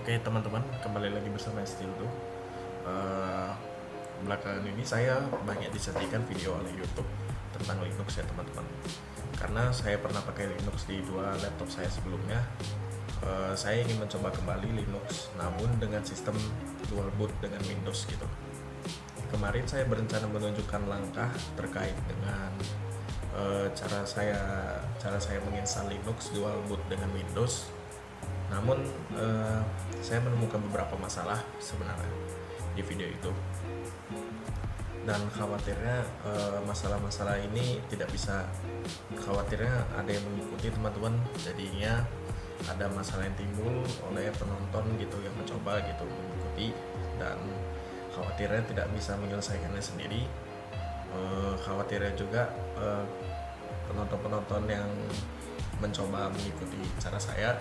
Oke teman-teman, kembali lagi bersama Steel tuh. Belakangan ini saya banyak disajikan video oleh YouTube tentang Linux ya teman-teman. Karena saya pernah pakai Linux di dua laptop saya sebelumnya. Saya ingin mencoba kembali Linux, namun dengan sistem dual boot dengan Windows gitu. Kemarin saya berencana menunjukkan langkah terkait dengan cara saya menginstal Linux dual boot dengan Windows. Namun saya menemukan beberapa masalah sebenarnya di video itu, dan khawatirnya masalah-masalah ini tidak bisa, khawatirnya ada yang mengikuti teman-teman, jadinya ada masalah yang timbul oleh penonton gitu yang mencoba gitu mengikuti, dan khawatirnya tidak bisa menyelesaikannya sendiri. Khawatirnya juga penonton-penonton yang mencoba mengikuti cara saya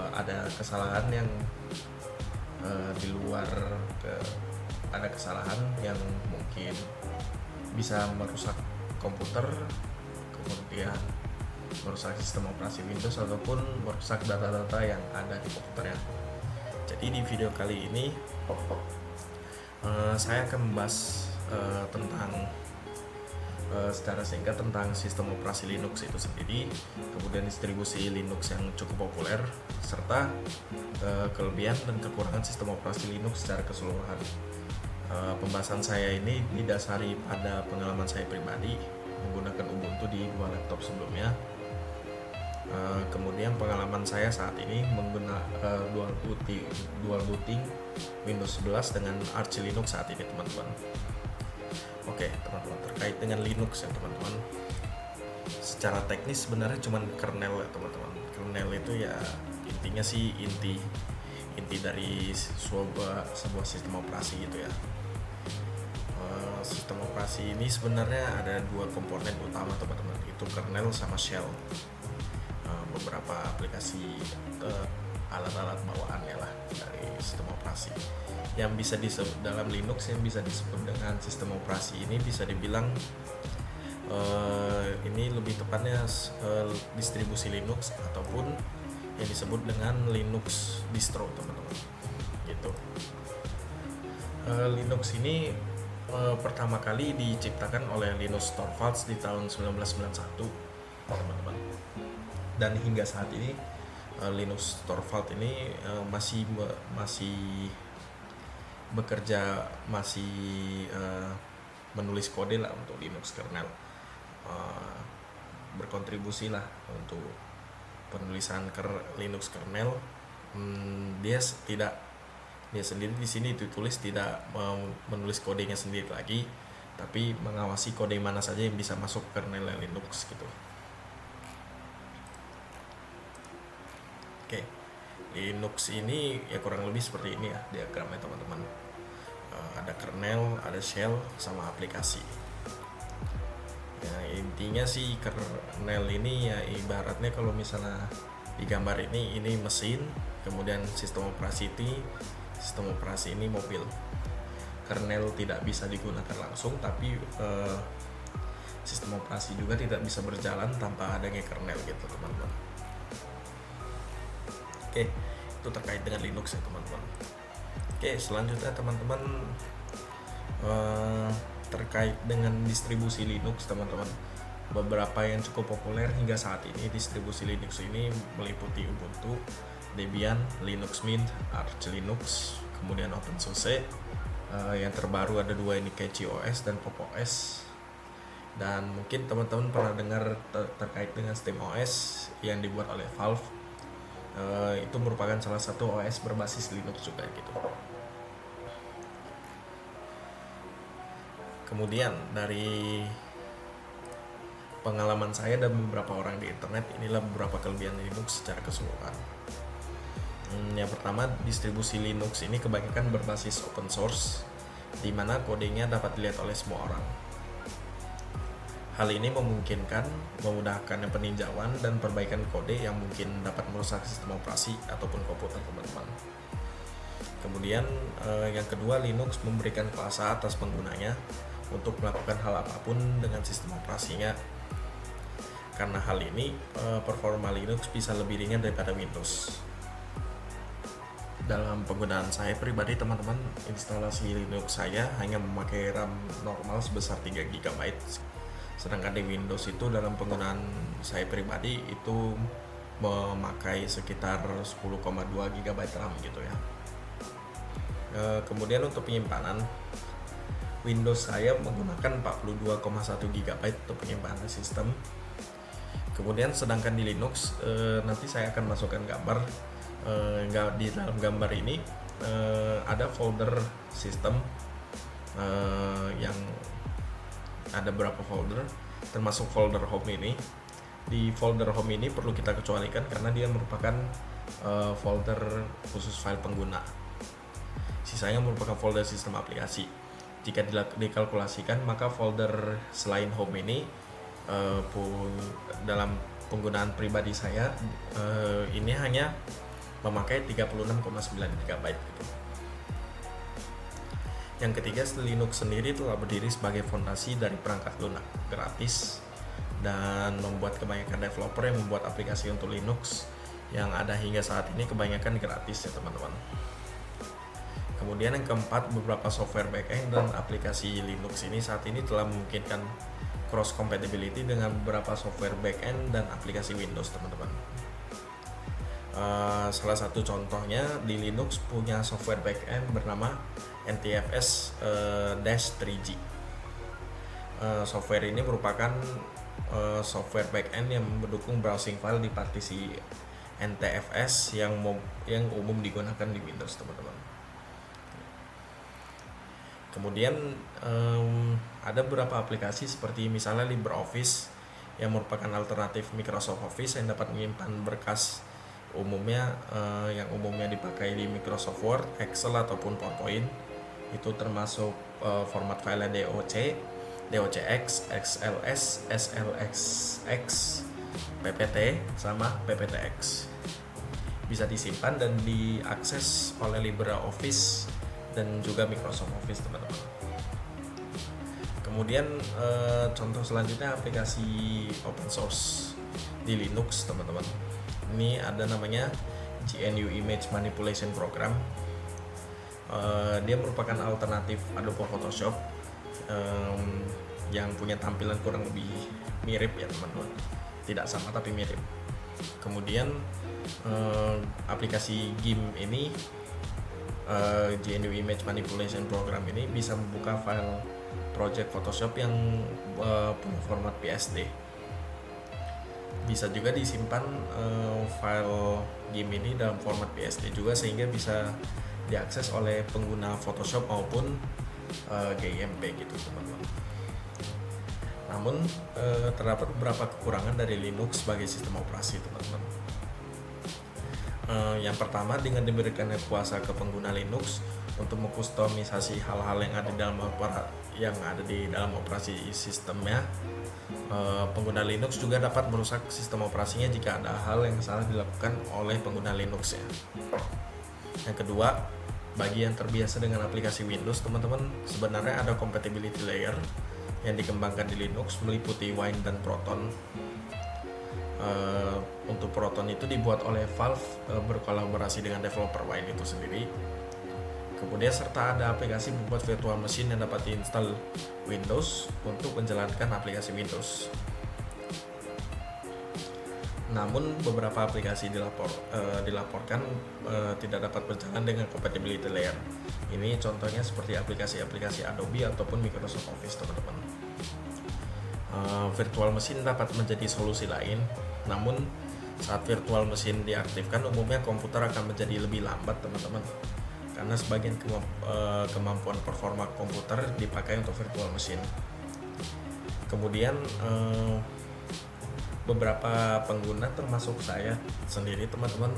ada kesalahan yang di luar ada kesalahan yang mungkin bisa merusak komputer, kemudian merusak sistem operasi Windows ataupun merusak data-data yang ada di komputernya. Jadi di video kali ini saya akan membahas tentang secara singkat tentang sistem operasi Linux itu sendiri, kemudian distribusi Linux yang cukup populer, serta kelebihan dan kekurangan sistem operasi Linux secara keseluruhan. Pembahasan saya ini didasari pada pengalaman saya pribadi menggunakan Ubuntu di dua laptop sebelumnya. Kemudian pengalaman saya saat ini menggunakan dual booting Windows 11 dengan Arch Linux saat ini teman-teman. Oke teman-teman, terkait dengan Linux ya teman-teman, secara teknis sebenarnya cuman kernel ya teman-teman. Kernel itu ya intinya sih inti dari sebuah sistem operasi gitu ya. Sistem operasi ini sebenarnya ada dua komponen utama teman-teman, itu kernel sama shell. Beberapa aplikasi alat-alat bawaannya lah dari sistem operasi yang bisa disebut dalam Linux, yang bisa disebut dengan sistem operasi ini bisa dibilang ini lebih tepatnya distribusi Linux ataupun yang disebut dengan Linux distro teman-teman gitu. Linux ini pertama kali diciptakan oleh Linus Torvalds di tahun 1991 teman-teman, dan hingga saat ini Linus Torvalds ini masih bekerja, masih menulis kode lah untuk Linux kernel, berkontribusi lah untuk penulisan Linux kernel. Dia sendiri di sini ditulis tidak menulis kodenya sendiri lagi, tapi mengawasi kode mana saja yang bisa masuk kernel Linux gitu. Oke, Linux ini ya kurang lebih seperti ini ya diagramnya teman-teman. Ada kernel, ada shell, sama aplikasi. Ya, intinya sih kernel ini ya ibaratnya kalau misalnya di gambar ini mesin, kemudian sistem operasi ini mobil. Kernel tidak bisa digunakan langsung, tapi sistem operasi juga tidak bisa berjalan tanpa adanya kernel gitu teman-teman. Oke, itu terkait dengan Linux ya teman-teman. Oke, selanjutnya teman-teman, terkait dengan distribusi Linux teman-teman, beberapa yang cukup populer hingga saat ini distribusi Linux ini meliputi Ubuntu, Debian, Linux Mint, Arch Linux, kemudian OpenSUSE. Yang terbaru ada dua ini, KCOS dan PopOS. Dan mungkin teman-teman pernah dengar terkait dengan SteamOS yang dibuat oleh Valve. Itu merupakan salah satu OS berbasis Linux juga gitu. Kemudian dari pengalaman saya dan beberapa orang di internet, inilah beberapa kelebihan Linux secara keseluruhan. Yang pertama, distribusi Linux ini kebanyakan berbasis open source, di mana kodenya dapat dilihat oleh semua orang. Hal ini memudahkan peninjauan dan perbaikan kode yang mungkin dapat merusak sistem operasi ataupun komputer teman-teman. Kemudian yang kedua, Linux memberikan kuasa atas penggunanya untuk melakukan hal apapun dengan sistem operasinya. Karena hal ini, performa Linux bisa lebih ringan daripada Windows. Dalam penggunaan saya pribadi teman-teman, instalasi Linux saya hanya memakai RAM normal sebesar 3 GB. Sedangkan di Windows itu dalam penggunaan saya pribadi itu memakai sekitar 10,2 GB RAM gitu ya. Kemudian untuk penyimpanan, Windows saya menggunakan 42,1 GB untuk penyimpanan sistem. Kemudian sedangkan di Linux nanti saya akan masukkan gambar. Di dalam gambar ini ada folder sistem yang ada beberapa folder, termasuk folder home ini. Di folder home ini perlu kita kecualikan karena dia merupakan folder khusus file pengguna. Sisanya merupakan folder sistem aplikasi. Jika dikalkulasikan, maka folder selain home ini dalam penggunaan pribadi saya ini hanya memakai 36,9 GB gitu. Yang ketiga, Linux sendiri telah berdiri sebagai fondasi dari perangkat lunak gratis dan membuat kebanyakan developer yang membuat aplikasi untuk Linux yang ada hingga saat ini kebanyakan gratis ya teman-teman. Kemudian yang keempat, beberapa software backend dan aplikasi Linux ini saat ini telah memungkinkan cross compatibility dengan beberapa software backend dan aplikasi Windows teman-teman. Salah satu contohnya di Linux punya software backend bernama NTFS-3G. Software ini merupakan software backend yang mendukung browsing file di partisi NTFS yang umum digunakan di Windows teman-teman. Kemudian ada beberapa aplikasi seperti misalnya LibreOffice yang merupakan alternatif Microsoft Office yang dapat menyimpan berkas yang umumnya dipakai di Microsoft Word, Excel ataupun PowerPoint. Itu termasuk format file DOC, DOCX, XLS, SLXX, PPT sama PPTX. Bisa disimpan dan diakses oleh LibreOffice dan juga Microsoft Office teman-teman. Kemudian contoh selanjutnya aplikasi open source di Linux teman-teman. Ini ada namanya GNU Image Manipulation Program. Dia merupakan alternatif Adobe Photoshop yang punya tampilan kurang lebih mirip ya teman-teman. Tidak sama tapi mirip. Kemudian aplikasi GIMP ini GNU Image Manipulation Program ini bisa membuka file project Photoshop yang punya format PSD. Bisa juga disimpan file GIMP ini dalam format PSD juga sehingga bisa diakses oleh pengguna Photoshop maupun GIMP gitu teman-teman. Namun terdapat beberapa kekurangan dari Linux sebagai sistem operasi teman-teman. Yang pertama, dengan diberikannya kuasa ke pengguna Linux untuk mengkustomisasi hal-hal yang ada di dalam operasi sistemnya, pengguna Linux juga dapat merusak sistem operasinya jika ada hal yang salah dilakukan oleh pengguna Linux ya. Yang kedua, bagi yang terbiasa dengan aplikasi Windows teman-teman, sebenarnya ada compatibility layer yang dikembangkan di Linux meliputi Wine dan Proton. Untuk Proton itu dibuat oleh Valve berkolaborasi dengan developer Wine itu sendiri. Kemudian serta ada aplikasi membuat virtual machine yang dapat diinstal Windows untuk menjalankan aplikasi Windows. Namun beberapa aplikasi dilaporkan tidak dapat berjalan dengan compatibility layer. Ini contohnya seperti aplikasi-aplikasi Adobe ataupun Microsoft Office teman-teman. Virtual machine dapat menjadi solusi lain, namun saat virtual machine diaktifkan umumnya komputer akan menjadi lebih lambat teman-teman, karena sebagian kemampuan performa komputer dipakai untuk virtual machine. Kemudian beberapa pengguna termasuk saya sendiri teman-teman,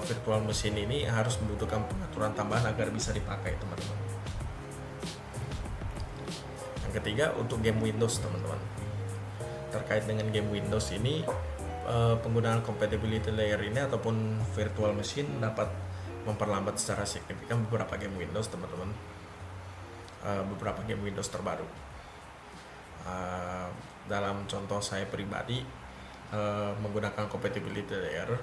virtual machine ini harus membutuhkan pengaturan tambahan agar bisa dipakai teman-teman. Yang ketiga, untuk game Windows teman-teman. Terkait dengan game Windows ini, penggunaan compatibility layer ini ataupun virtual machine dapat memperlambat secara signifikan beberapa game Windows teman-teman. Beberapa game Windows terbaru. Dalam contoh saya pribadi menggunakan compatibility layer,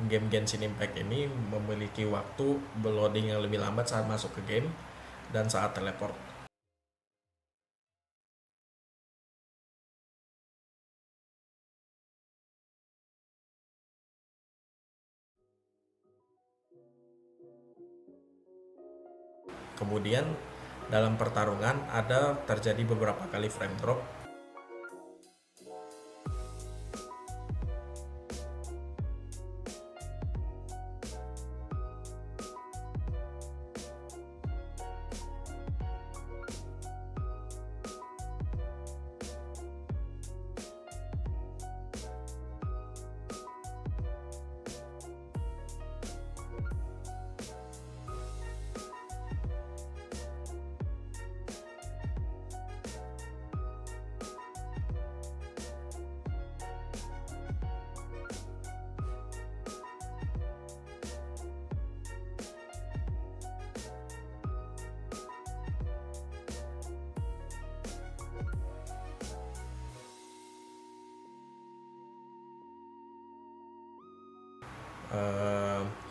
game Genshin Impact ini memiliki waktu loading yang lebih lambat saat masuk ke game dan saat teleport. Kemudian dalam pertarungan ada terjadi beberapa kali frame drop.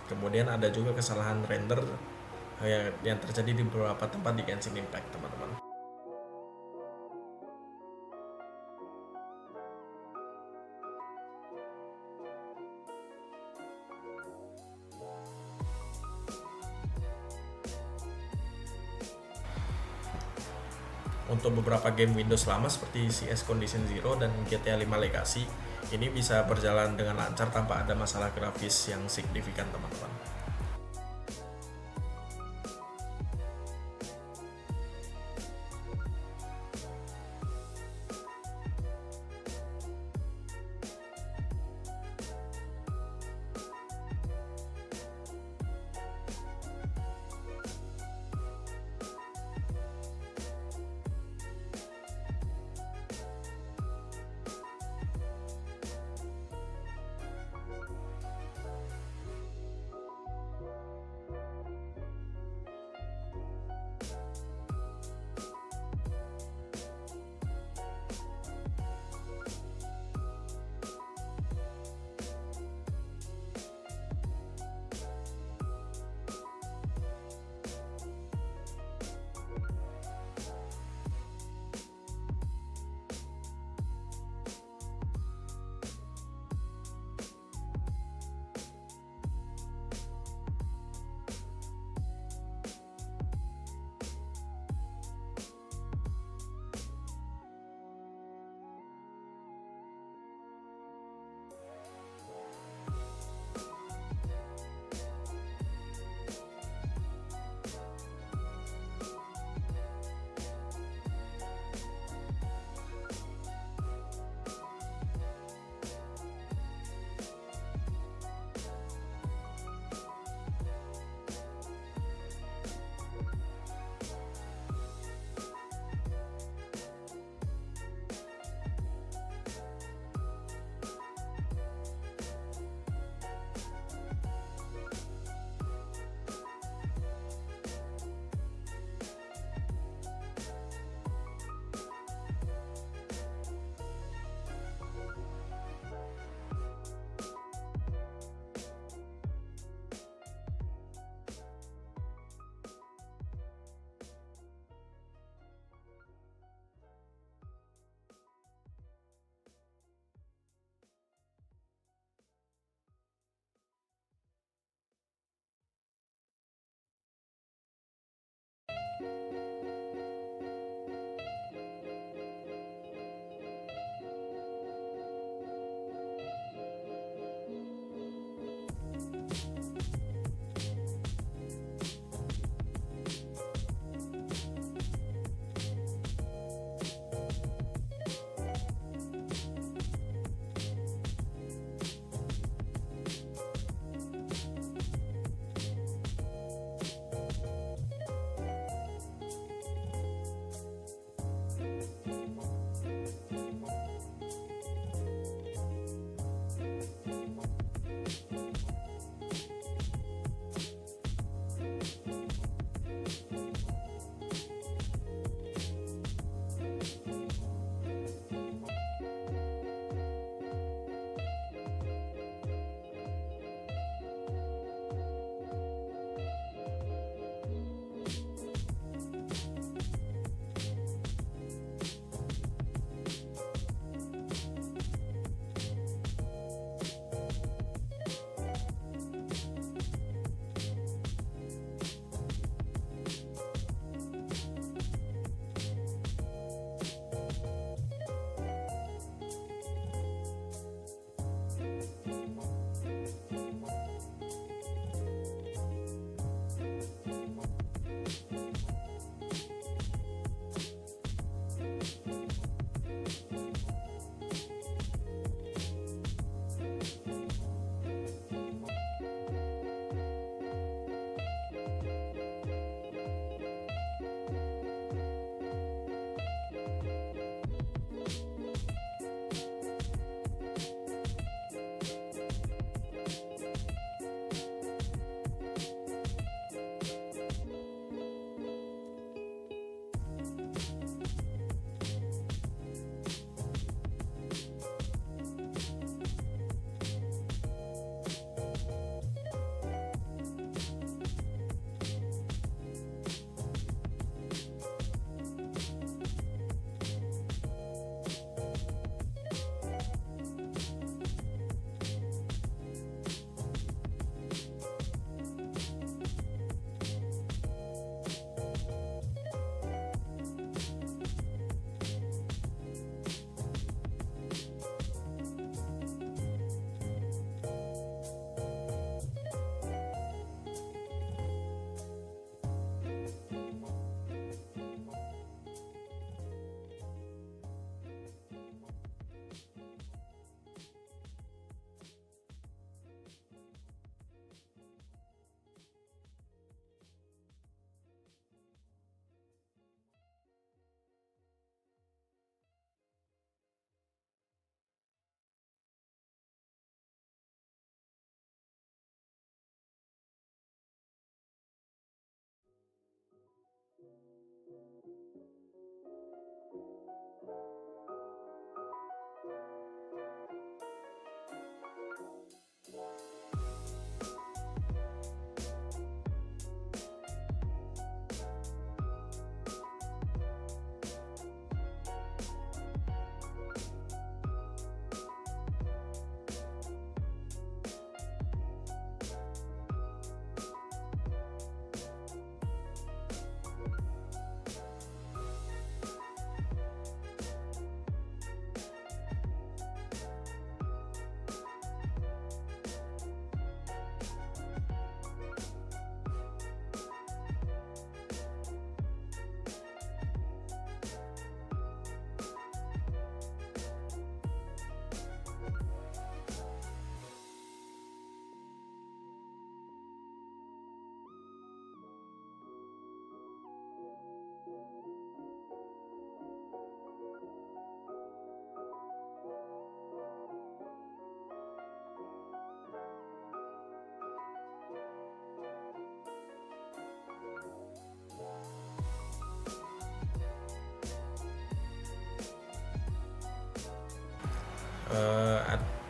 Kemudian ada juga kesalahan render yang terjadi di beberapa tempat di Genshin Impact, teman-teman. Untuk beberapa game Windows lama seperti CS Condition Zero dan GTA 5 Legacy, ini bisa berjalan dengan lancar tanpa ada masalah grafis yang signifikan, teman-teman.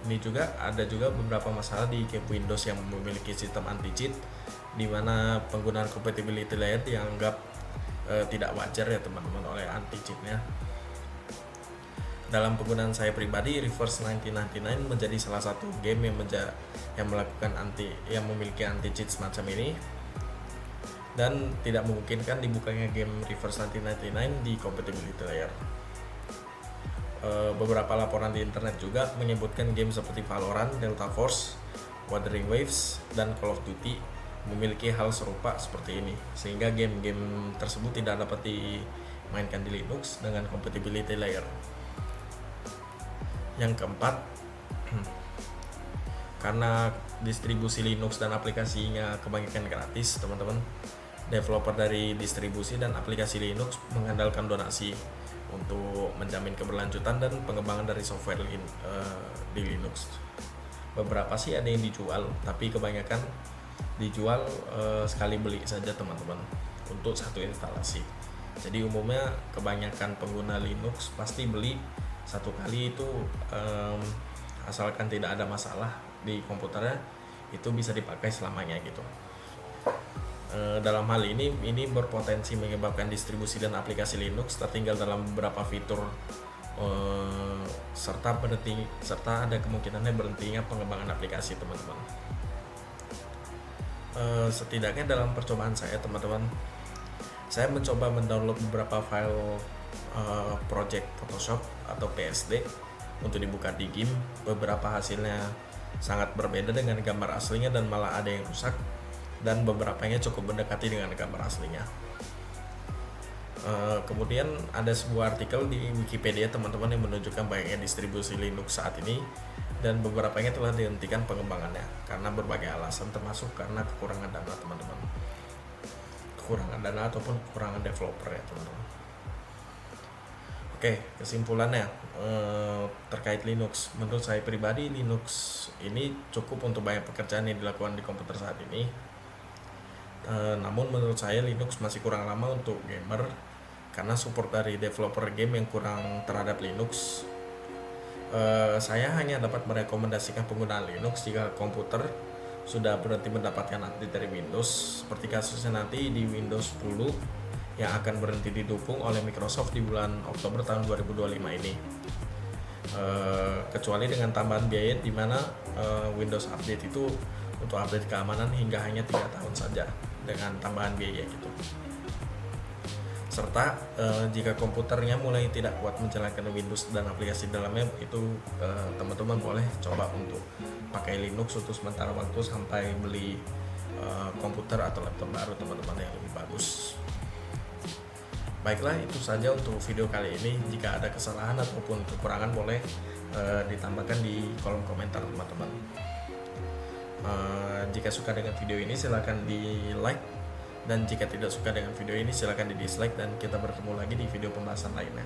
Ini juga ada juga beberapa masalah di game Windows yang memiliki sistem anti-cheat, di mana penggunaan compatibility layer dianggap tidak wajar ya teman-teman oleh anti-cheatnya. Dalam penggunaan saya pribadi, Reverse 1999 menjadi salah satu game yang melakukan yang memiliki anti-cheat semacam ini, dan tidak memungkinkan dibukanya game Reverse 1999 di compatibility layer. Beberapa laporan di internet juga menyebutkan game seperti Valorant, Delta Force, Wuthering Waves, dan Call of Duty memiliki hal serupa seperti ini, sehingga game-game tersebut tidak dapat dimainkan di Linux dengan compatibility layer. Yang keempat, karena distribusi Linux dan aplikasinya kebanyakan gratis, teman-teman, developer dari distribusi dan aplikasi Linux mengandalkan donasi untuk menjamin keberlanjutan dan pengembangan dari software di Linux. Beberapa sih ada yang dijual, tapi kebanyakan dijual sekali beli saja teman-teman untuk satu instalasi. Jadi umumnya kebanyakan pengguna Linux pasti beli satu kali itu, asalkan tidak ada masalah di komputernya, itu bisa dipakai selamanya gitu. Dalam hal ini berpotensi menyebabkan distribusi dan aplikasi Linux tertinggal dalam beberapa fitur, serta ada kemungkinannya berhentinya pengembangan aplikasi teman-teman. Setidaknya dalam percobaan saya teman-teman, saya mencoba mendownload beberapa file project Photoshop atau PSD untuk dibuka di game. Beberapa hasilnya sangat berbeda dengan gambar aslinya dan malah ada yang rusak, dan beberapanya cukup mendekati dengan gambar aslinya. Kemudian ada sebuah artikel di Wikipedia teman-teman yang menunjukkan banyaknya distribusi Linux saat ini dan beberapanya telah dihentikan pengembangannya karena berbagai alasan, termasuk karena kekurangan dana teman-teman, kekurangan dana ataupun kekurangan developer ya teman-teman. Oke, kesimpulannya terkait Linux, menurut saya pribadi Linux ini cukup untuk banyak pekerjaan yang dilakukan di komputer saat ini. Namun menurut saya Linux masih kurang lama untuk gamer karena support dari developer game yang kurang terhadap Linux. Saya hanya dapat merekomendasikan penggunaan Linux jika komputer sudah berhenti mendapatkan update dari Windows, seperti kasusnya nanti di Windows 10 yang akan berhenti didukung oleh Microsoft di bulan Oktober tahun 2025 ini. Kecuali dengan tambahan biaya di mana Windows Update itu untuk update keamanan hingga hanya 3 tahun saja dengan tambahan biaya gitu. Serta jika komputernya mulai tidak kuat menjalankan Windows dan aplikasi dalamnya, itu teman-teman boleh coba untuk pakai Linux untuk sementara waktu sampai beli komputer atau laptop baru teman-teman yang lebih bagus. Baiklah, itu saja untuk video kali ini. Jika ada kesalahan ataupun kekurangan boleh ditambahkan di kolom komentar teman-teman. Jika suka dengan video ini silahkan di like, dan jika tidak suka dengan video ini silahkan di dislike, dan kita bertemu lagi di video pembahasan lainnya.